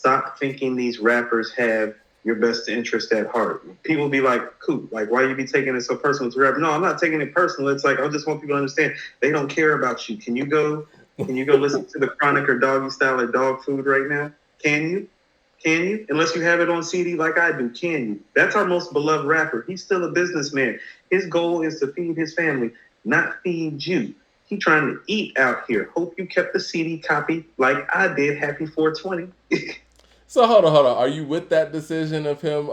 stop thinking these rappers have your best interest at heart. People be like, Coop, like, why you be taking it so personal to rap? No, I'm not taking it personal. It's like, I just want people to understand they don't care about you. Can you go listen to the Chronic or Doggystyle or Dog Food right now? Can you? Can you? Unless you have it on CD like I do, can you? That's our most beloved rapper. He's still a businessman. His goal is to feed his family, not feed you. He trying to eat out here. Hope you kept the CD copy like I did. Happy 420. So hold on. Are you with that decision of him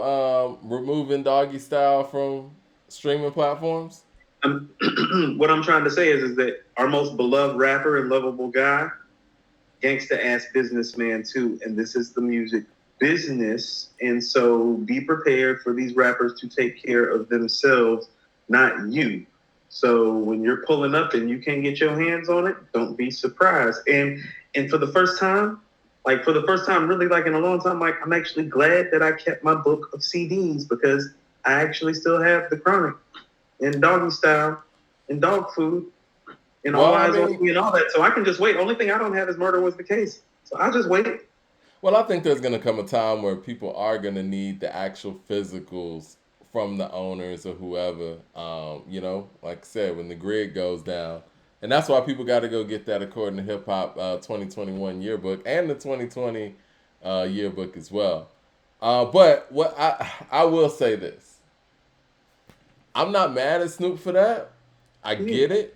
removing Doggystyle from streaming platforms? What I'm trying to say is that our most beloved rapper and lovable guy, gangsta ass businessman too, and this is the music business. And so be prepared for these rappers to take care of themselves, not you. So when you're pulling up and you can't get your hands on it, don't be surprised. And for the first time, really like in a long time, like I'm actually glad that I kept my book of CDs because I actually still have the Chronic and Doggy Style and Dog Food and All Well, I Eyes on mean, Me and all that. So I can just wait. Only thing I don't have is Murder Was the Case. So I'll just wait. well, I think there's going to come a time where people are going to need the actual physicals from the owners or whoever. Like I said, when the grid goes down. And that's why people got to go get that according to Hip Hop 2021 yearbook and the 2020 yearbook as well. But what I will say this, I'm not mad at Snoop for that. I Yeah. get it.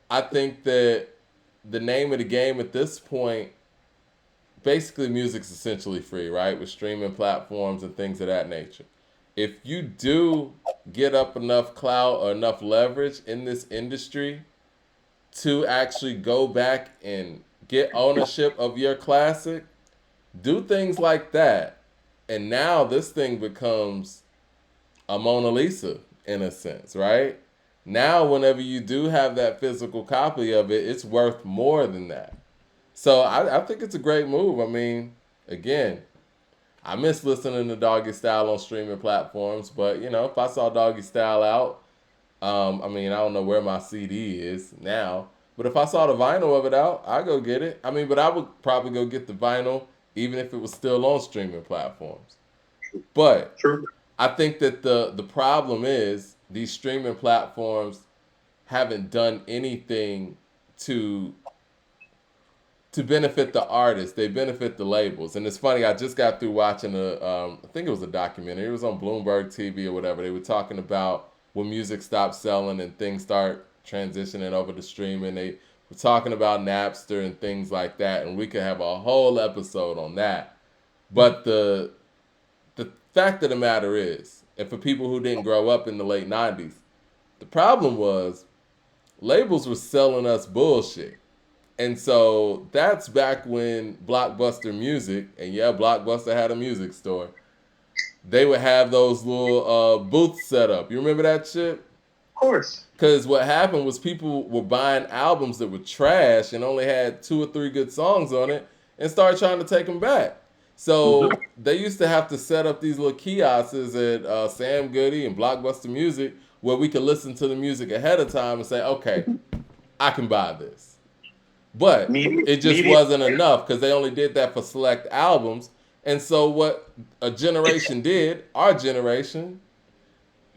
I think that the name of the game at this point, basically music's essentially free, right? With streaming platforms and things of that nature. If you do get up enough clout or enough leverage in this industry to actually go back and get ownership of your classic, do things like that. And now this thing becomes a Mona Lisa in a sense, right? Now, whenever you do have that physical copy of it, it's worth more than that. So I think it's a great move. I mean, again, I miss listening to Doggy Style on streaming platforms, but if I saw Doggy Style out, I mean, I don't know where my CD is now, but if I saw the vinyl of it out, I'd go get it. I mean, but I would probably go get the vinyl even if it was still on streaming platforms. But True. I think that the problem is these streaming platforms haven't done anything to to benefit the artists. They benefit the labels. And it's funny, I just got through watching I think it was a documentary. It was on Bloomberg TV or whatever. They were talking about when music stopped selling and things start transitioning over to streaming. They were talking about Napster and things like that. And we could have a whole episode on that. But the fact of the matter is, and for people who didn't grow up in the late 90s, the problem was labels were selling us bullshit. And so that's back when Blockbuster Music, and yeah, Blockbuster had a music store. They would have those little booths set up. You remember that shit? Of course. Because what happened was people were buying albums that were trash and only had 2 or 3 good songs on it and started trying to take them back. Mhm. So they used to have to set up these little kiosks at Sam Goody and Blockbuster Music where we could listen to the music ahead of time and say, okay, I can buy this. But Media, it just media. wasn't enough because they only did that for select albums. And so what a generation did, our generation,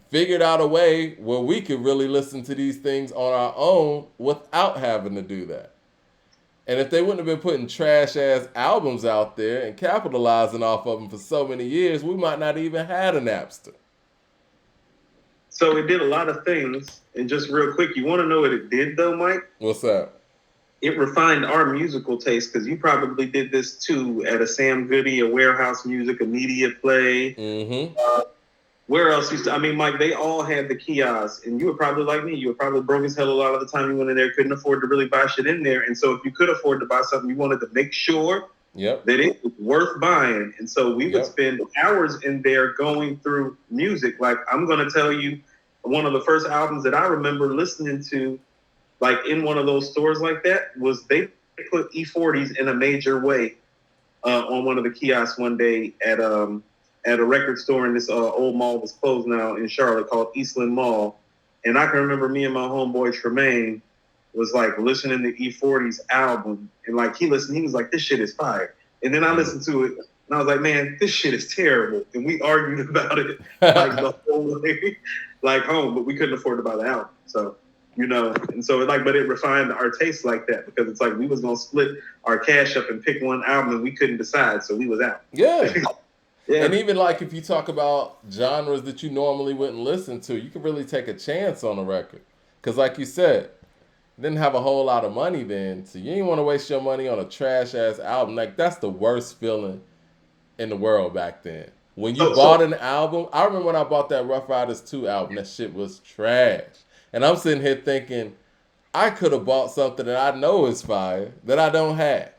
figured out a way where we could really listen to these things on our own without having to do that. And if they wouldn't have been putting trash ass albums out there and capitalizing off of them for so many years, we might not even had a Napster. So it did a lot of things. And just real quick, you want to know what it did though, Mike? What's that? It refined our musical taste because you probably did this too at a Sam Goody, a Warehouse Music, a Media Play. Mm-hmm. Where else used to? I mean, Mike, they all had the kiosks, and you were probably like me. You were probably broke as hell a lot of the time. You went in there, couldn't afford to really buy shit in there, and so if you could afford to buy something, you wanted to make sure Yep. that it was worth buying. And so we would Yep. spend hours in there going through music. Like I'm going to tell you, one of the first albums that I remember listening to, like in one of those stores like that, was they put E40s in a major way on one of the kiosks one day at a record store in this old mall that's closed now in Charlotte called Eastland Mall. And I can remember me and my homeboy Tremaine was like listening to E40's album. And like he listened, he was like, this shit is fire. And then I listened to it. And I was like, man, this shit is terrible. And we argued about it like the whole way, like home, but we couldn't afford to buy the album. So, you know, and so like, but it refined our taste like that because it's like we was gonna split our cash up and pick one album and we couldn't decide, so we was out. Yeah. Yeah. And even like if you talk about genres that you normally wouldn't listen to, you can really take a chance on a record. Because like you said, didn't have a whole lot of money then, so you didn't want to waste your money on a trash ass album. Like that's the worst feeling in the world back then. When you bought an album, I remember when I bought that Rough Riders 2 album, that shit was trash. And I'm sitting here thinking, I could have bought something that I know is fire that I don't have.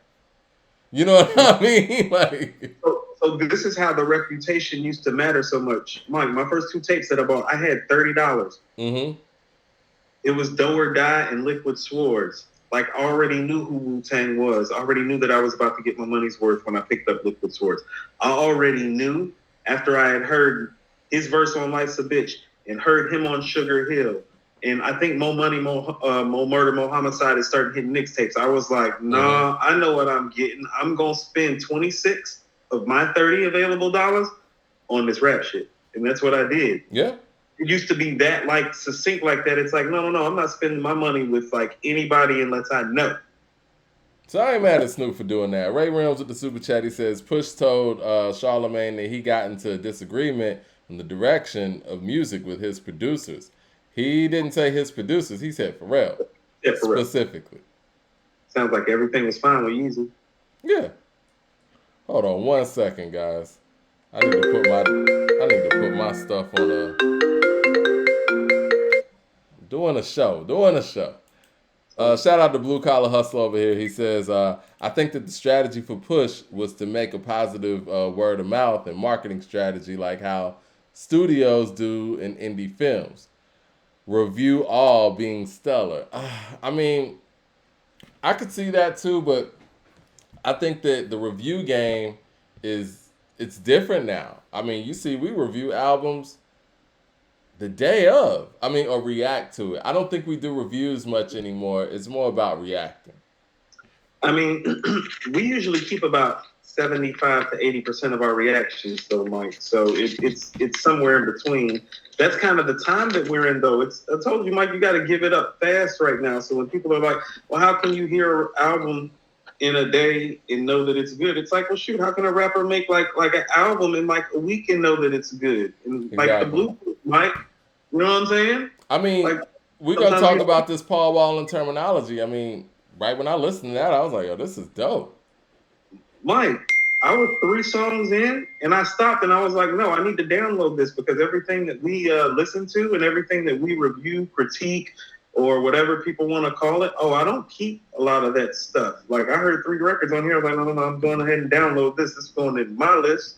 You know what I mean? Like, so this is how the reputation used to matter so much. Mike, my first 2 tapes that I bought, I had $30. mm-hmm. It was Do or Die and Liquid Swords. Like, I already knew who Wu-Tang was. I already knew that I was about to get my money's worth when I picked up Liquid Swords. I already knew after I had heard his verse on Life's a Bitch and heard him on Sugar Hill. And I think Mo Money, Mo Murder, Mo Homicide is starting hitting mixtapes. I was like, nah, I know what I'm getting. I'm going to spend 26 of my 30 available dollars on this rap shit. And that's what I did. Yeah. It used to be that like succinct like that. It's like, no, I'm not spending my money with like anybody unless I know. So I ain't mad at Snoop for doing that. Ray Realms with the super chat, he says, Push told Charlamagne that he got into a disagreement on the direction of music with his producers. He didn't say his producers, he said Pharrell. Yeah, Pharrell. Specifically. Sounds like everything was fine with Yeezy. Yeah. Hold on 1 second, guys. I need to put my stuff on doing a show. Shout out to Blue Collar Hustle over here. He says, I think that the strategy for Push was to make a positive word of mouth and marketing strategy like how studios do in indie films. Review all being stellar. I mean, I could see that too, but I think that the review game it's different now. I mean, you see, we review albums the day of. I mean, or react to it. I don't think we do reviews much anymore. It's more about reacting. I mean, we usually keep about 75 to 80% of our reactions, though, Mike. So it's somewhere in between. That's kind of the time that we're in, though. I told you, Mike, you got to give it up fast right now. So when people are like, well, how can you hear an album in a day and know that it's good? It's like, well, shoot, how can a rapper make like an album in like a week and know that it's good? And exactly. Like the Bluetooth, Mike, you know what I'm saying? I mean, like, we're going to talk about this Paul Wall terminology. I mean, right when I listened to that, I was like, oh, this is dope. Mike, I was 3 songs in and I stopped and I was like, no, I need to download this because everything that we listen to and everything that we review, critique, or whatever people want to call it, I don't keep a lot of that stuff. Like, I heard 3 records on here. I was like, no, I'm going ahead and download this. It's going in my list.